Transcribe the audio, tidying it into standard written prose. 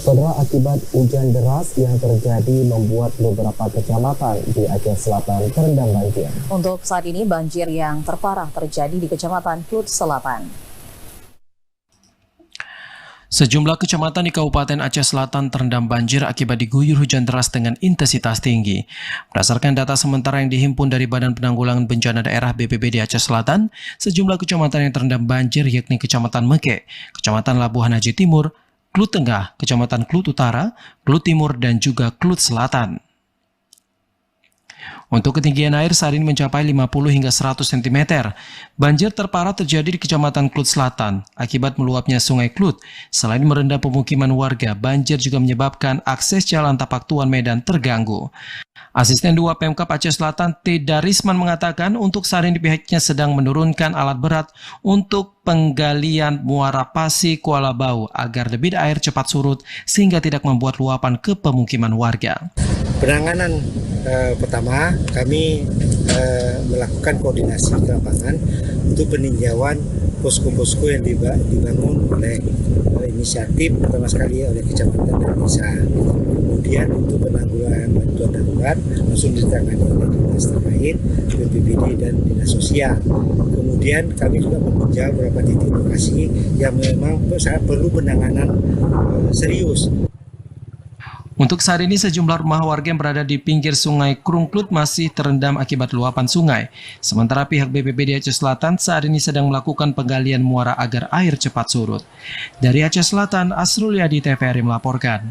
Saudara, akibat hujan deras yang terjadi membuat beberapa kecamatan di Aceh Selatan terendam banjir. Untuk saat ini banjir yang terparah terjadi di Kecamatan Klut Selatan. Sejumlah kecamatan di Kabupaten Aceh Selatan terendam banjir akibat diguyur hujan deras dengan intensitas tinggi. Berdasarkan data sementara yang dihimpun dari Badan Penanggulangan Bencana Daerah BPBD Aceh Selatan, sejumlah kecamatan yang terendam banjir yakni Kecamatan Meke, Kecamatan Labuhan Haji Timur, Klut Tengah, Kecamatan Klut Utara, Klut Timur, dan juga Klut Selatan. Untuk ketinggian air saat ini mencapai 50 hingga 100 cm. Banjir terparah terjadi di Kecamatan Klut Selatan akibat meluapnya Sungai Klut. Selain merendam pemukiman warga, banjir juga menyebabkan akses jalan Tapak Tuan Medan terganggu. Asisten 2 Pemkab Aceh Selatan T. Darisman mengatakan untuk saat ini pihaknya sedang menurunkan alat berat untuk penggalian muara Pasi Kuala Bau agar debit air cepat surut sehingga tidak membuat luapan ke pemukiman warga. Penanganan pertama, kami melakukan koordinasi ke lapangan untuk peninjauan posko-posko yang dibangun oleh inisiatif pertama sekali oleh kecamatan dan desa. Kemudian untuk penanggulangan bantuan darurat langsung ditangani oleh dinas terkait, BPBD dan dinas sosial. Kemudian kami juga meninjau beberapa titik lokasi yang memang sangat perlu penanganan serius. Untuk saat ini sejumlah rumah warga yang berada di pinggir sungai Krungklut masih terendam akibat luapan sungai. Sementara pihak BPBD Aceh Selatan saat ini sedang melakukan penggalian muara agar air cepat surut. Dari Aceh Selatan, Asrul Yadi TVRI melaporkan.